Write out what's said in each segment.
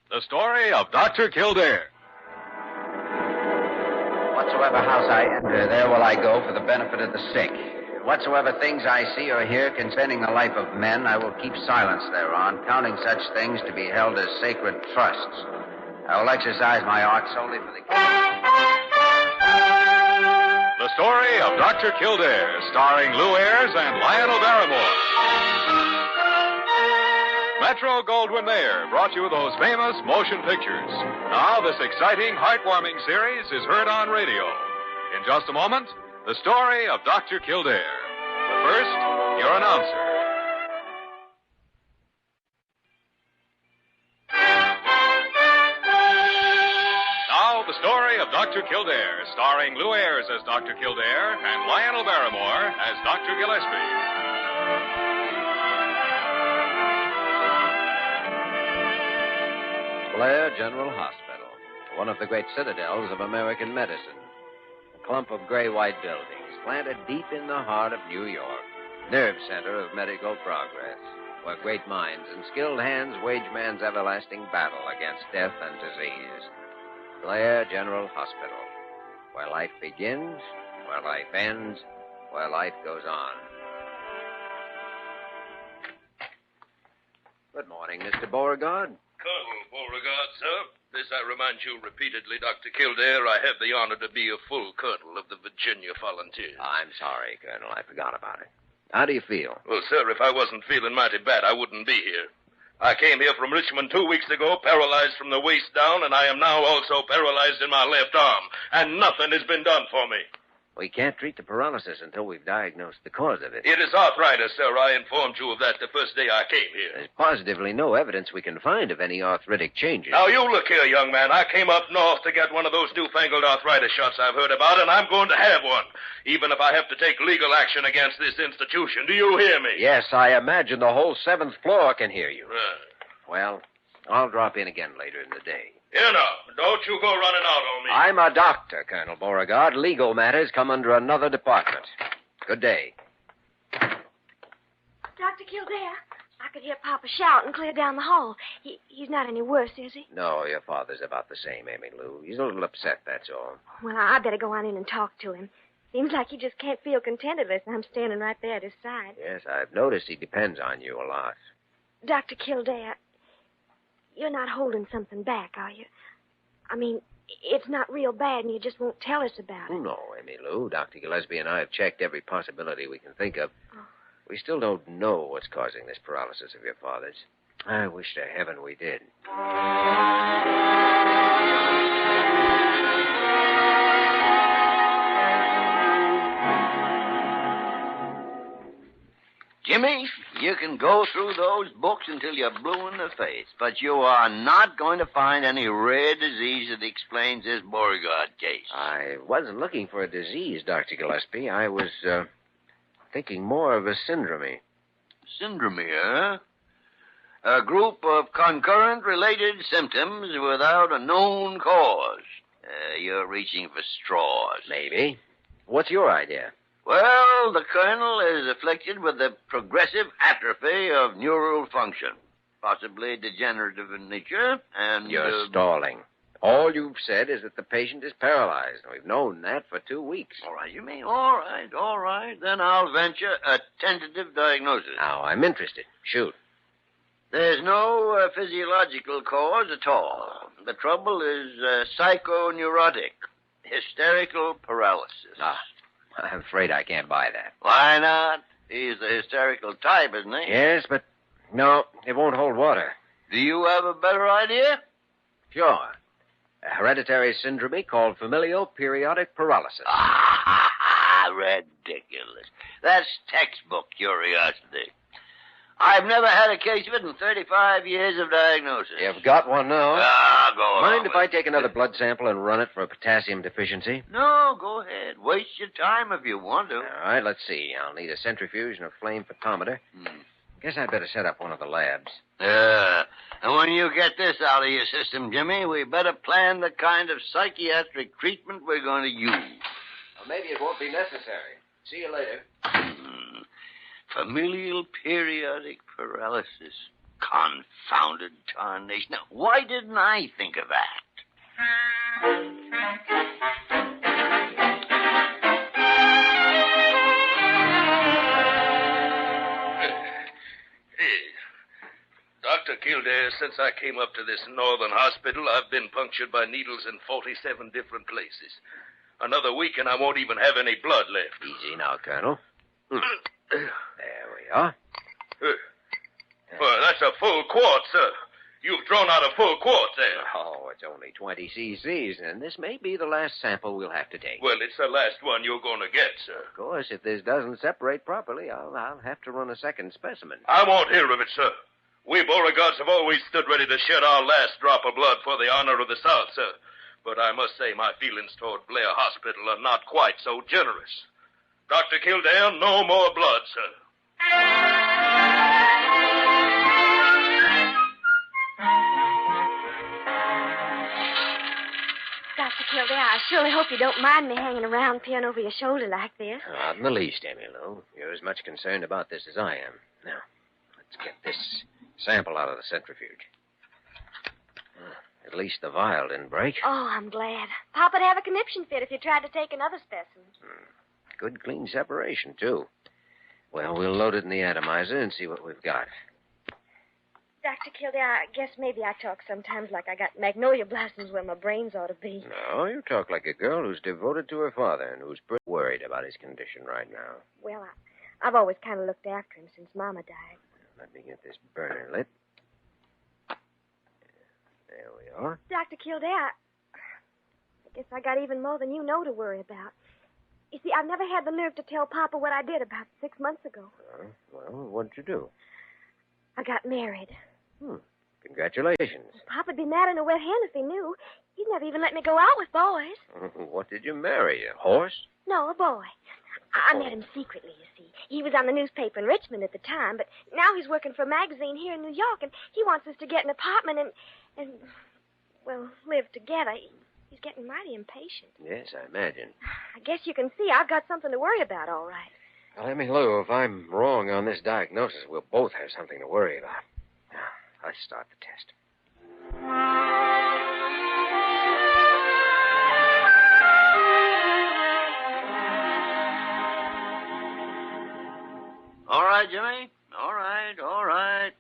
The story of Dr. Kildare. Whatsoever house I enter, there will I go for the benefit of the sick. Whatsoever things I see or hear concerning the life of men, I will keep silence thereon, counting such things to be held as sacred trusts. I will exercise my art solely for the... The story of Dr. Kildare, starring Lou Ayres and Lionel Barrymore. Metro-Goldwyn-Mayer brought you those famous motion pictures. Now this exciting, heartwarming series is heard on radio. In just a moment, the story of Dr. Kildare. But first, your announcer. Now, the story of Dr. Kildare, starring Lou Ayres as Dr. Kildare and Lionel Barrymore as Dr. Gillespie. Blair General Hospital, one of the great citadels of American medicine. A clump of gray-white buildings planted deep in the heart of New York, nerve center of medical progress, where great minds and skilled hands wage man's everlasting battle against death and disease. Blair General Hospital, where life begins, where life ends, where life goes on. Good morning, Mr. Borgard. Colonel Beauregard, sir. This I remind you repeatedly, Dr. Kildare. I have the honor to be a full colonel of the Virginia Volunteers. I'm sorry, Colonel. I forgot about it. How do you feel? Well, sir, if I wasn't feeling mighty bad, I wouldn't be here. I came here from Richmond 2 weeks ago, paralyzed from the waist down, and I am now also paralyzed in my left arm. And nothing has been done for me. We can't treat the paralysis until we've diagnosed the cause of it. It is arthritis, sir. I informed you of that the first day I came here. There's positively no evidence we can find of any arthritic changes. Now, you look here, young man. I came up north to get one of those newfangled arthritis shots I've heard about, and I'm going to have one, even if I have to take legal action against this institution. Do you hear me? Yes, I imagine the whole 7th floor can hear you. Right. Well, I'll drop in again later in the day. Here now, don't you go running out on me. I'm a doctor, Colonel Beauregard. Legal matters come under another department. Good day. Dr. Kildare, I could hear Papa shouting clear down the hall. He's not any worse, is he? No, your father's about the same, Amy Lou. He's a little upset, that's all. Well, I better go on in and talk to him. Seems like he just can't feel contented unless I'm standing right there at his side. Yes, I've noticed he depends on you a lot. Dr. Kildare, you're not holding something back, are you? I mean, it's not real bad and you just won't tell us about it. No, Amy Lou. Dr. Gillespie and I have checked every possibility we can think of. Oh. We still don't know what's causing this paralysis of your father's. I wish to heaven we did. Jimmy, you can go through those books until you're blue in the face, but you are not going to find any rare disease that explains this Borgard case. I wasn't looking for a disease, Dr. Gillespie. I was thinking more of a syndrome. Syndrome, huh? A group of concurrent related symptoms without a known cause. You're reaching for straws. Maybe. What's your idea? Well, the colonel is afflicted with the progressive atrophy of neural function, possibly degenerative in nature, and... You're stalling. All you've said is that the patient is paralyzed. We've known that for 2 weeks. All right, you mean? All right. Then I'll venture a tentative diagnosis. Now, I'm interested. Shoot. There's no physiological cause at all. The trouble is psychoneurotic, hysterical paralysis. I'm afraid I can't buy that. Why not? He's the hysterical type, isn't he? Yes, but no, it won't hold water. Do you have a better idea? Sure. A hereditary syndrome called familial periodic paralysis. Ridiculous. That's textbook curiosity. I've never had a case of it in 35 years of diagnosis. You've got one now. Go on. Mind if I take another blood sample and run it for a potassium deficiency? No, go ahead. Waste your time if you want to. All right, let's see. I'll need a centrifuge and a flame photometer. Guess I'd better set up one of the labs. And when you get this out of your system, Jimmy, we better plan the kind of psychiatric treatment we're going to use. Well, maybe it won't be necessary. See you later. Familial periodic paralysis. Confounded tarnation. Now, why didn't I think of that? Dr. Kildare, since I came up to this northern hospital, I've been punctured by needles in 47 different places. Another week and I won't even have any blood left. Easy now, Colonel. There we are. Well, that's a full quart, sir. You've drawn out a full quart there. Oh, it's only 20 cc's, and this may be the last sample we'll have to take. Well, it's the last one you're going to get, sir. Of course, if this doesn't separate properly, I'll have to run a second specimen. I won't hear of it, sir. We Beauregards have always stood ready to shed our last drop of blood for the honor of the South, sir. But I must say my feelings toward Blair Hospital are not quite so generous. Dr. Kildare, no more blood, sir. Dr. Kildare, I surely hope you don't mind me hanging around peering over your shoulder like this. Not in the least, Emmylou. You're as much concerned about this as I am. Now, let's get this sample out of the centrifuge. At least the vial didn't break. Oh, I'm glad. Papa'd have a conniption fit if you tried to take another specimen. Good, clean separation, too. Well, we'll load it in the atomizer and see what we've got. Dr. Kildare, I guess maybe I talk sometimes like I got magnolia blossoms where my brains ought to be. No, you talk like a girl who's devoted to her father and who's pretty worried about his condition right now. Well, I've always kind of looked after him since Mama died. Let me get this burner lit. There we are. Dr. Kildare, I guess I got even more than you know to worry about. You see, I've never had the nerve to tell Papa what I did about 6 months ago. Well, what'd you do? I got married. Congratulations. Papa'd be mad in a wet hen if he knew. He'd never even let me go out with boys. What did you marry, a horse? No, a boy. I met him secretly, you see. He was on the newspaper in Richmond at the time, but now he's working for a magazine here in New York, and he wants us to get an apartment and live together. He's getting mighty impatient. Yes, I imagine. I guess you can see I've got something to worry about, all right. Well, Emmylou, if I'm wrong on this diagnosis, we'll both have something to worry about. Now, let's start the test. All right, Jimmy. All right.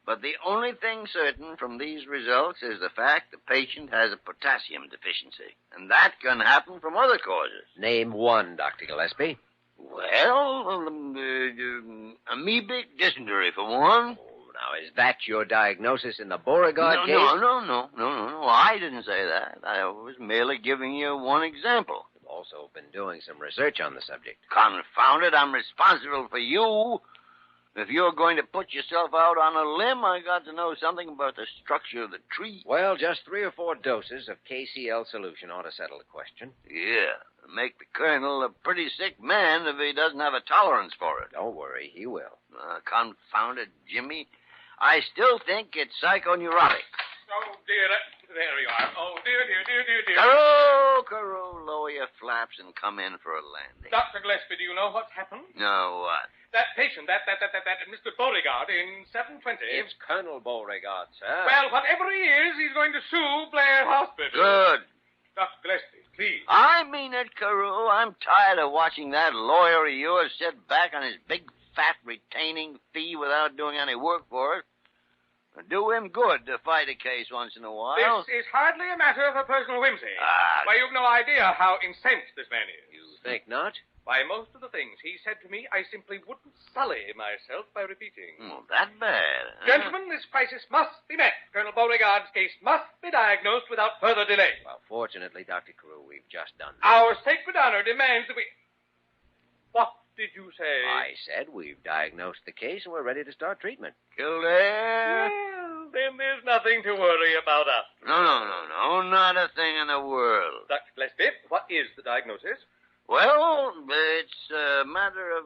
But the only thing certain from these results is the fact the patient has a potassium deficiency. And that can happen from other causes. Name one, Dr. Gillespie. Well, amoebic dysentery, for one. Oh, now, is that your diagnosis in the Beauregard case? No. I didn't say that. I was merely giving you one example. You've also been doing some research on the subject. Confound it, I'm responsible for you. If you're going to put yourself out on a limb, I got to know something about the structure of the tree. Well, just 3 or 4 doses of KCl solution ought to settle the question. Yeah, make the colonel a pretty sick man if he doesn't have a tolerance for it. Don't worry, he will. Confound it, Jimmy. I still think it's psychoneurotic. Oh, dear. There you are. Oh, dear. Carew, lower your flaps and come in for a landing. Dr. Gillespie, do you know what's happened? No, what? That patient, that Mr. Beauregard in 720. It's Colonel Beauregard, sir. Well, whatever he is, he's going to sue Blair Hospital. Good. Dr. Gillespie, please. I mean it, Carew. I'm tired of watching that lawyer of yours sit back on his big, fat retaining fee without doing any work for it. It'd do him good to fight a case once in a while. This is hardly a matter of a personal whimsy. Ah. Why, you've no idea how incensed this man is. You think not? By most of the things he said to me, I simply wouldn't sully myself by repeating. Oh, that bad. Huh? Gentlemen, this crisis must be met. Colonel Beauregard's case must be diagnosed without further delay. Well, fortunately, Dr. Carew, we've just done that. Our sacred honor demands that we... What did you say? I said we've diagnosed the case and we're ready to start treatment. Kildare? Well, then there's nothing to worry about us. No, not a thing in the world. Dr. Gillespie, what is the diagnosis? Well, it's a matter of,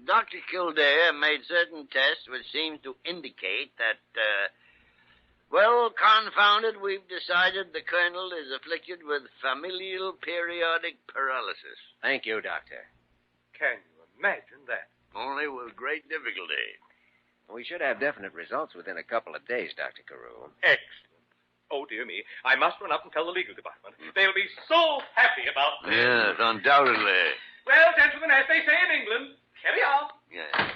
Dr. Kildare made certain tests which seem to indicate that, confound it, we've decided the colonel is afflicted with familial periodic paralysis. Thank you, Doctor. Can you imagine that? Only with great difficulty. We should have definite results within a couple of days, Dr. Carew. Excellent. Oh, dear me. I must run up and tell the legal department. They'll be so happy about this. Yes, undoubtedly. Well, gentlemen, as they say in England, carry on. Yes.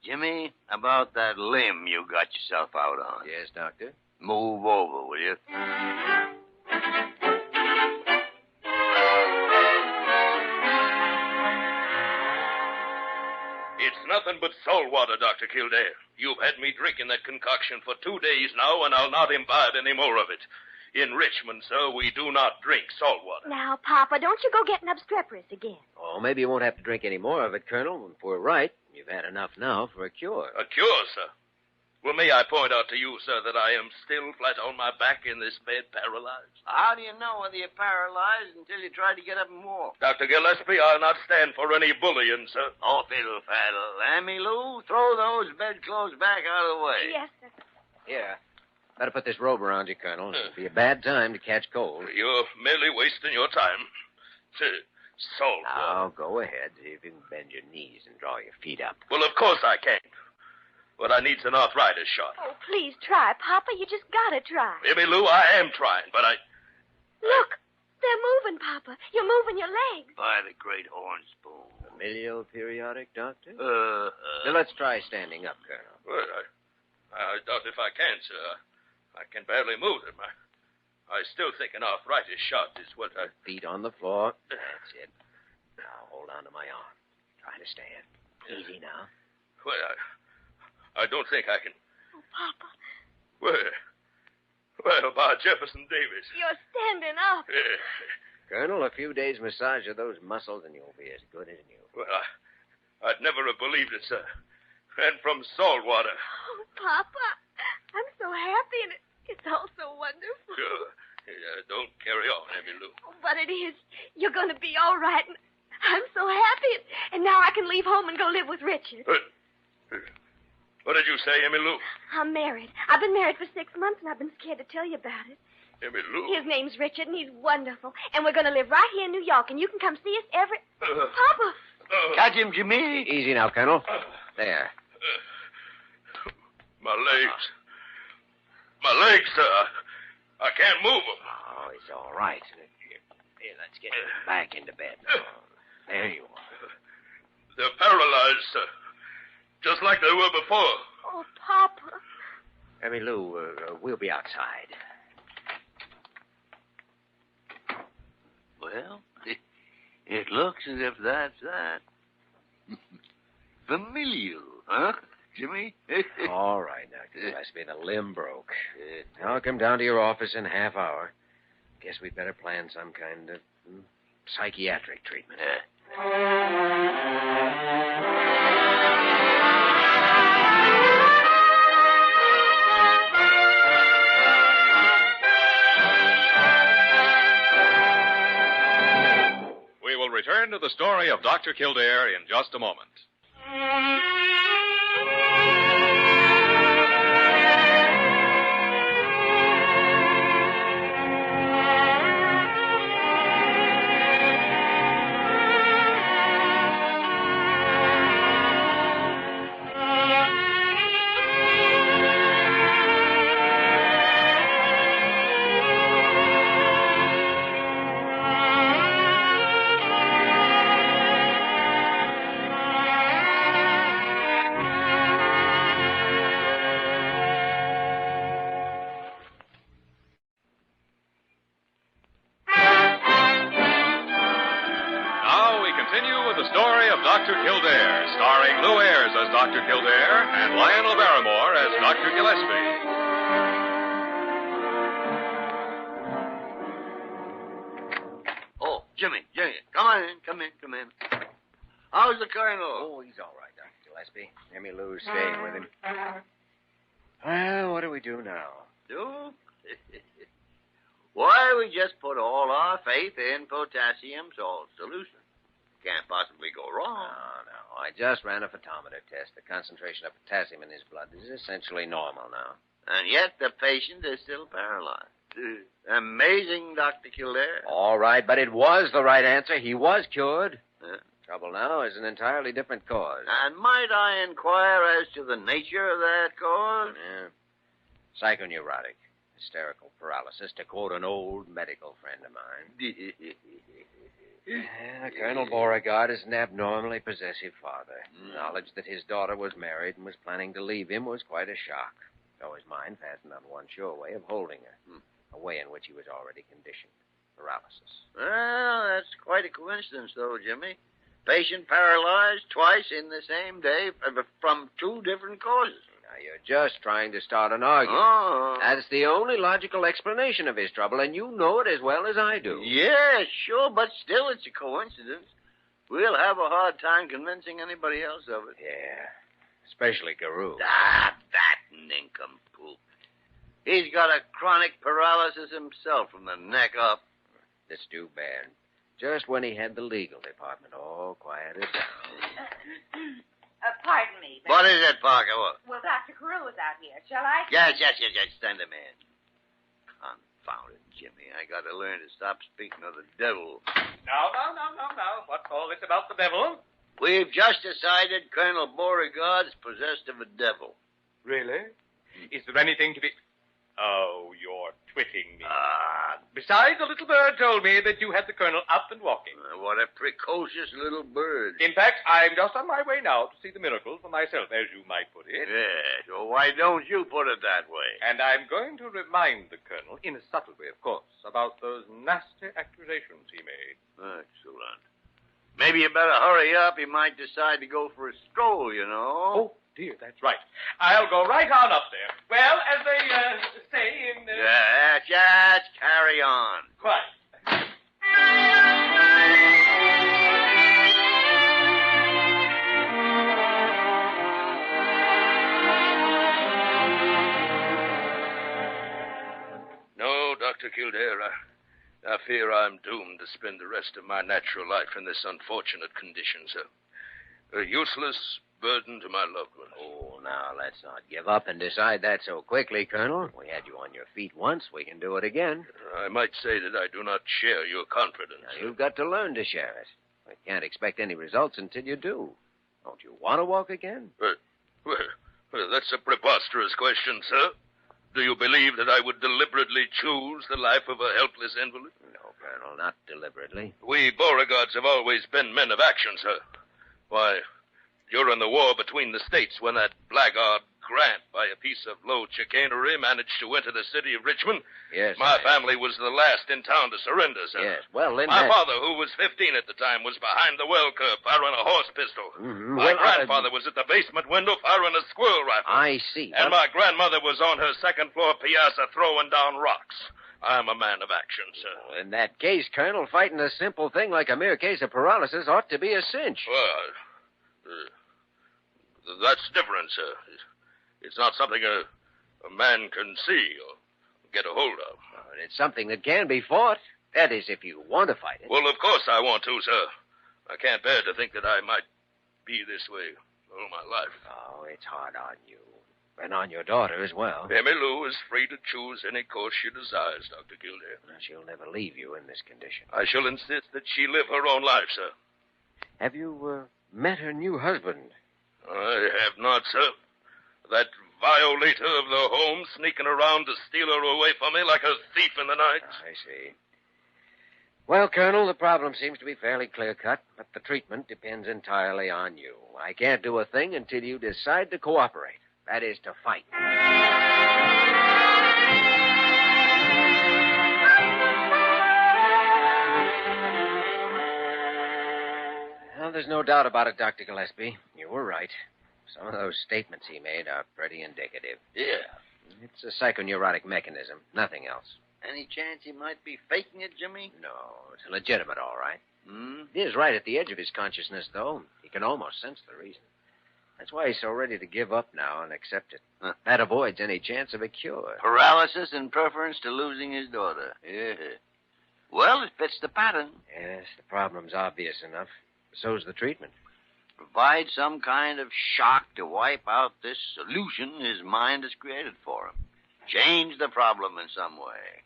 Jimmy, about that limb you got yourself out on. Yes, Doctor? Move over, will you? It's nothing but salt water, Dr. Kildare. You've had me drinking that concoction for 2 days now, and I'll not imbibe any more of it. In Richmond, sir, we do not drink salt water. Now, Papa, don't you go getting obstreperous again. Oh, maybe you won't have to drink any more of it, Colonel. If we're right, you've had enough now for a cure. A cure, sir? Well, may I point out to you, sir, that I am still flat on my back in this bed, paralyzed? How do you know whether you're paralyzed until you try to get up and walk? Dr. Gillespie, I'll not stand for any bullying, sir. Oh, fiddle-faddle. Lammy Lou, throw those bedclothes back out of the way. Yes, sir. Here. Better put this robe around you, Colonel. It'll be a bad time to catch cold. You're merely wasting your time. Salt Now, water. go ahead. See if you can bend your knees and draw your feet up. Well, of course I can't. But I needs an arthritis shot. Oh, please try, Papa. You just gotta try. Maybe, Lou, I am trying, but I... Look, they're moving, Papa. You're moving your legs. By the great horn spoon. Familial periodic, Doctor? Now, let's try standing up, Colonel. Well, I doubt if I can, sir. I can barely move them. I still think an arthritis shot is what I... Feet on the floor. That's it. Now, hold on to my arm. Try to stand. Easy now. Well, I don't think I can... Oh, Papa, Well, by Jefferson Davis. you're standing up. Colonel, a few days massage of those muscles and you'll be as good as new. Well, I'd never have believed it, sir. And from salt water. Oh, Papa, I'm so happy, and it's all so wonderful. Sure. Don't carry on, Emmy Lou. Oh, but it is. You're going to be all right, and I'm so happy. And now I can leave home and go live with Richard. What did you say, Emmy Lou? I'm married. I've been married for 6 months, and I've been scared to tell you about it. Emmy Lou? His name's Richard, and he's wonderful. And we're going to live right here in New York, and you can come see us every... Papa! catch him, Jimmy. Easy now, Colonel. There. My legs. My legs, sir. I can't move them. Oh, it's all right. Here, let's get back into bed. There you are. They're paralyzed, sir. Just like they were before. Oh, Papa. Emmy Lou, we'll be outside. Well, it looks as if that's that. Familial, huh, Jimmy? All right, Dr. Gillespie. The limb broke. I'll come down to your office in a half hour. Guess we'd better plan some kind of psychiatric treatment. We will return to the story of Dr. Kildare in just a moment. Dr. Kildare, starring Lou Ayres as Dr. Kildare and Lionel Barrymore as Dr. Gillespie. Oh, Jimmy, come in. How's the colonel? Oh, he's all right, Dr. Gillespie. Emmy Lou's staying with him. Well, what do we do now? Do? Why, we just put all our faith in potassium salt solution. Can't possibly go wrong. No. I just ran a photometer test. The concentration of potassium in his blood is essentially normal now. And yet the patient is still paralyzed. Amazing, Dr. Kildare. All right, but it was the right answer. He was cured. Trouble now is an entirely different cause. And might I inquire as to the nature of that cause? Yeah. Psychoneurotic. Hysterical paralysis, to quote an old medical friend of mine. Colonel Beauregard is an abnormally possessive father. Knowledge that his daughter was married and was planning to leave him was quite a shock, though his mind fastened on one sure way of holding her, a way in which he was already conditioned. Paralysis. Well, that's quite a coincidence, though, Jimmy. Patient paralyzed twice in the same day from two different causes. Now, you're just trying to start an argument. Oh. That's the only logical explanation of his trouble, and you know it as well as I do. Yeah, sure, but still it's a coincidence. We'll have a hard time convincing anybody else of it. Yeah, especially Carew. Ah, that nincompoop. He's got a chronic paralysis himself from the neck up. That's too bad. Just when he had the legal department all quieted down. Pardon me. But... What is it, Parker? What? Well, Dr. Carew is out here. Shall I? Yes. Send him in. Confound it, Jimmy. I got to learn to stop speaking of the devil. No. What's all this about the devil? We've just decided Colonel Beauregard's possessed of a devil. Really? Is there anything to be... Oh, you're twitting me. Besides, the little bird told me that you had the colonel up and walking. What a precocious little bird. In fact, I'm just on my way now to see the miracle for myself, as you might put it. Yes, well, why don't you put it that way? And I'm going to remind the colonel, in a subtle way, of course, about those nasty accusations he made. Excellent. Maybe you better hurry up. He might decide to go for a stroll, you know. Oh, dear, that's right. I'll go right on up there. Well, as they say in... Yeah, just carry on. Quite. No, Dr. Kildare, I fear I'm doomed to spend the rest of my natural life in this unfortunate condition, sir. A useless burden to my loved ones. Oh, now, let's not give up and decide that so quickly, Colonel. We had you on your feet once. We can do it again. I might say that I do not share your confidence. Now, you've got to learn to share it. We can't expect any results until you do. Don't you want to walk again? Well, that's a preposterous question, sir. Do you believe that I would deliberately choose the life of a helpless invalid? No, Colonel, not deliberately. We Beauregards have always been men of action, sir. Why, during the war between the states, when that blackguard Grant, by a piece of low chicanery, managed to enter the city of Richmond, yes, my family was the last in town to surrender, sir. Yes, well, then my father, who was 15 at the time, was behind the well curb firing a horse pistol. Mm-hmm. My grandfather was at the basement window firing a squirrel rifle. I see. And my grandmother was on her second-floor piazza throwing down rocks. I'm a man of action, sir. Well, in that case, Colonel, fighting a simple thing like a mere case of paralysis ought to be a cinch. Well, that's different, sir. It's not something a man can see or get a hold of. Well, it's something that can be fought. That is, if you want to fight it. Well, of course I want to, sir. I can't bear to think that I might be this way all my life. Oh, it's hard on you. And on your daughter as well. Emmy Lou is free to choose any course she desires, Dr. Kildare. Well, she'll never leave you in this condition. I shall insist that she live her own life, sir. Have you met her new husband? I have not, sir. That violator of the home sneaking around to steal her away from me like a thief in the night. I see. Well, Colonel, the problem seems to be fairly clear-cut, but the treatment depends entirely on you. I can't do a thing until you decide to cooperate. That is, to fight. Well, there's no doubt about it, Dr. Gillespie. You were right. Some of those statements he made are pretty indicative. Yeah. It's a psychoneurotic mechanism, nothing else. Any chance he might be faking it, Jimmy? No, it's legitimate, all right. Hmm? He is right at the edge of his consciousness, though. He can almost sense the reason. That's why he's so ready to give up now and accept it. That avoids any chance of a cure. Paralysis in preference to losing his daughter. Yeah. Well, it fits the pattern. Yes, the problem's obvious enough. So's the treatment. Provide some kind of shock to wipe out this solution his mind has created for him. Change the problem in some way.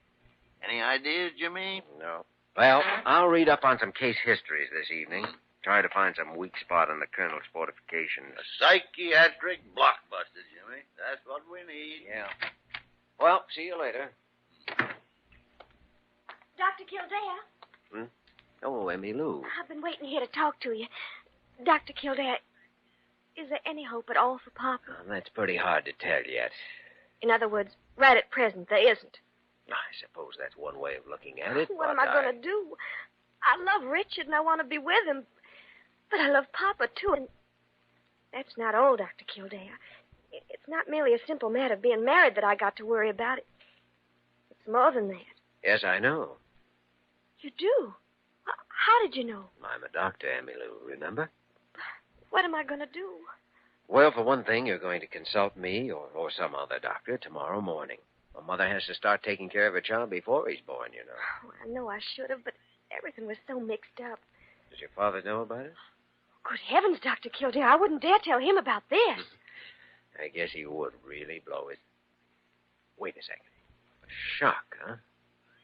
Any ideas, Jimmy? No. Well, I'll read up on some case histories this evening. Try to find some weak spot in the colonel's fortifications. A psychiatric blockbuster, Jimmy. That's what we need. Yeah. Well, see you later. Dr. Kildare. Oh, Emmy Lou. I've been waiting here to talk to you. Dr. Kildare, is there any hope at all for Papa? Well, that's pretty hard to tell yet. In other words, right at present, there isn't. I suppose that's one way of looking at it. What am I going to do? I love Richard and I want to be with him. But I love Papa, too, and that's not all, Dr. Kildare. It's not merely a simple matter of being married that I got to worry about. It's more than that. Yes, I know. You do? How did you know? I'm a doctor, Emmy Lou, remember? What am I going to do? Well, for one thing, you're going to consult me or some other doctor tomorrow morning. A mother has to start taking care of her child before he's born, you know. Oh, I know I should have, but everything was so mixed up. Does your father know about it? Good heavens, Dr. Kildare, I wouldn't dare tell him about this. I guess he would really blow it. Wait a second. A shock, huh?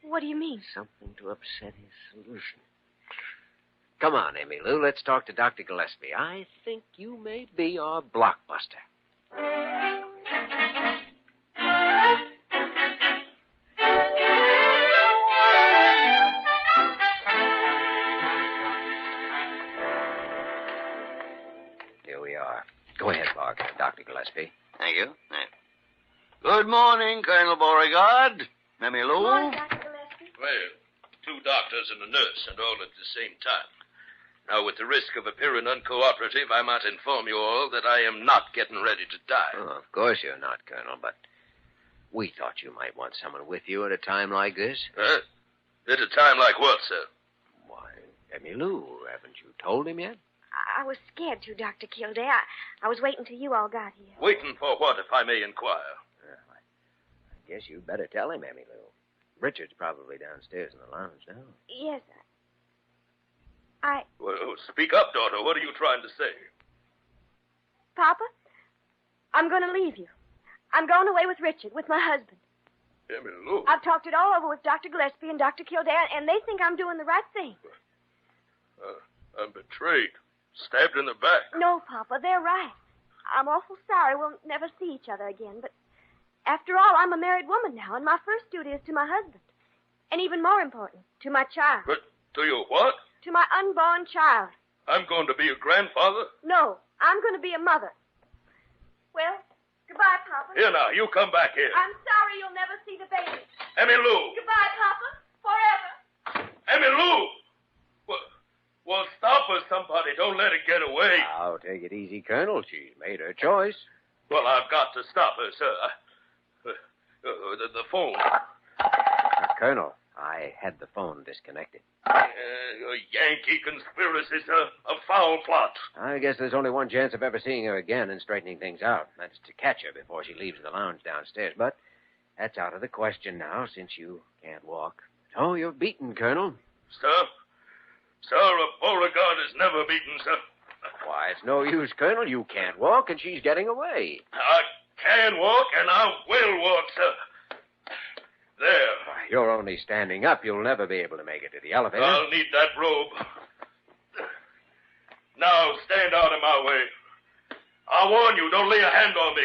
What do you mean? Something to upset his solution. Come on, Emmy Lou, let's talk to Dr. Gillespie. I think you may be our blockbuster. Here we are. Go ahead, Dr. Gillespie. Thank you. Good morning, Colonel Beauregard. Emmy Lou. Good morning, Dr. Gillespie. Well, 2 doctors and a nurse, and all at the same time. Now, with the risk of appearing uncooperative, I might inform you all that I am not getting ready to die. Oh, of course you're not, Colonel, but we thought you might want someone with you at a time like this. Huh? At a time like what, sir? Why, Emmy Lou, haven't you told him yet? I was scared to, Dr. Kildare. I was waiting till you all got here. Waiting for what, if I may inquire? I guess you'd better tell him, Emmy Lou. Richard's probably downstairs in the lounge now. Yes, Well, speak up, daughter. What are you trying to say? Papa, I'm going to leave you. I'm going away with Richard, with my husband. Emmy Lou. I've talked it all over with Dr. Gillespie and Dr. Kildare, and they think I'm doing the right thing. I'm betrayed. Stabbed in the back. No, Papa, they're right. I'm awful sorry we'll never see each other again, but after all, I'm a married woman now, and my first duty is to my husband. And even more important, to my child. But to you what? To my unborn child. I'm going to be a grandfather? No, I'm going to be a mother. Well, goodbye, Papa. Here now, you come back here. I'm sorry you'll never see the baby. Emmy Lou. Goodbye, Papa. Forever. Emmy Lou. Well, stop her, somebody. Don't let her get away. Now, take it easy, Colonel. She's made her choice. Well, I've got to stop her, sir. The phone. Colonel, I had the phone disconnected. A Yankee conspiracy, sir. A foul plot. I guess there's only one chance of ever seeing her again and straightening things out. That's to catch her before she leaves the lounge downstairs. But that's out of the question now, since you can't walk. Oh, you're beaten, Colonel. Sir, a Beauregard is never beaten, sir. Why, it's no use, Colonel. You can't walk, and she's getting away. I can walk, and I will walk, sir. There. Why, you're only standing up. You'll never be able to make it to the elevator. I'll need that robe. Now, stand out of my way. I warn you, don't lay a hand on me.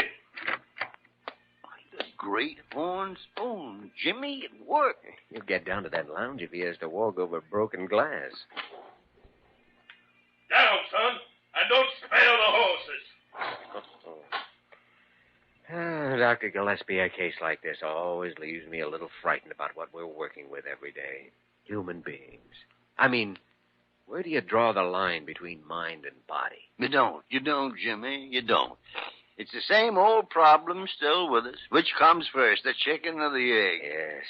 The great horn spoon. Jimmy, it worked. He'll get down to that lounge if he has to walk over broken glass. Down, son, and don't spare the horses. Dr. Gillespie, a case like this always leaves me a little frightened about what we're working with every day. Human beings. I mean, where do you draw the line between mind and body? You don't, Jimmy. You don't. It's the same old problem still with us. Which comes first, the chicken or the egg? Yes.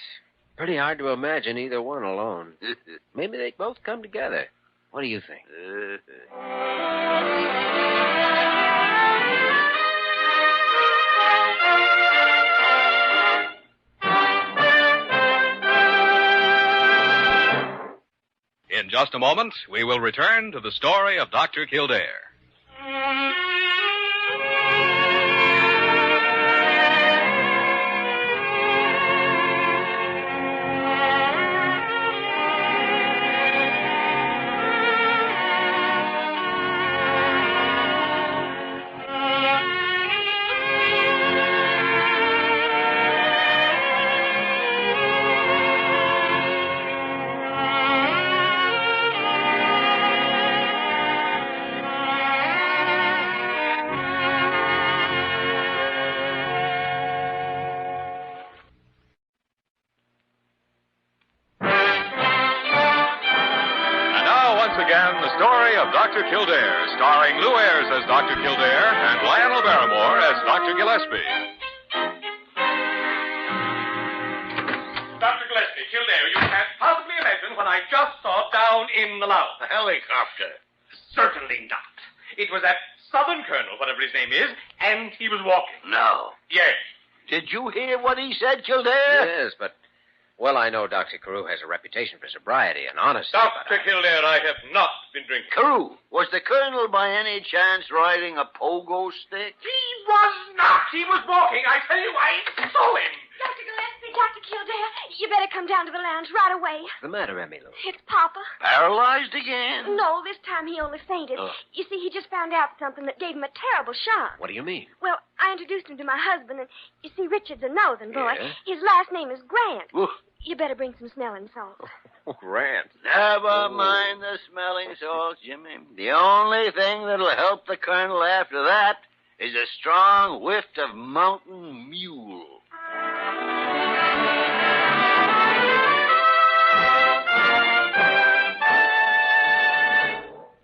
Pretty hard to imagine either one alone. Maybe they both come together. What do you think? In just a moment, we will return to the story of Dr. Kildare. again the story of Dr. Kildare, starring Lou Ayres as Dr. Kildare and Lionel Barrymore as Dr. Gillespie. Dr. Gillespie, Kildare, you can't possibly imagine what I just saw down in the lounge. A helicopter. Certainly not. It was that Southern Colonel, whatever his name is, and he was walking. No. Yes. Did you hear what he said, Kildare? Yes, but... Well, I know Dr. Carew has a reputation for sobriety and honesty, Dr. Kildare, I have not been drinking. Carew, was the Colonel by any chance riding a pogo stick? He was not. He was walking. I tell you, I saw him. Dr. Gillespie, Dr. Kildare, you better come down to the lounge right away. What's the matter, Emmylou? It's Papa. Paralyzed again? No, this time he only fainted. You see, he just found out something that gave him a terrible shock. What do you mean? Well, I introduced him to my husband, and you see, Richard's a northern boy. Yeah? His last name is Grant. Oof. You better bring some smelling salts. Grant. Never mind the smelling salts, Jimmy. The only thing that'll help the Colonel after that is a strong whiff of mountain mule.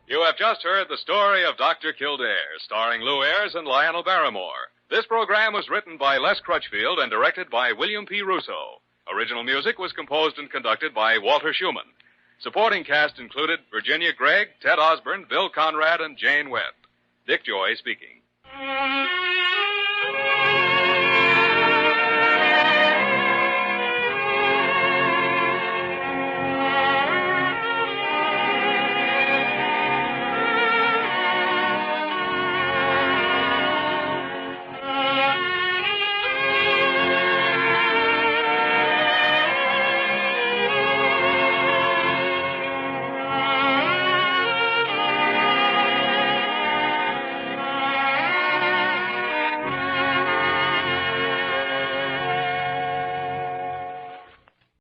You have just heard the story of Dr. Kildare, starring Lou Ayres and Lionel Barrymore. This program was written by Les Crutchfield and directed by William P. Russo. Original music was composed and conducted by Walter Schumann. Supporting cast included Virginia Gregg, Ted Osborne, Bill Conrad, and Jane Webb. Dick Joy speaking.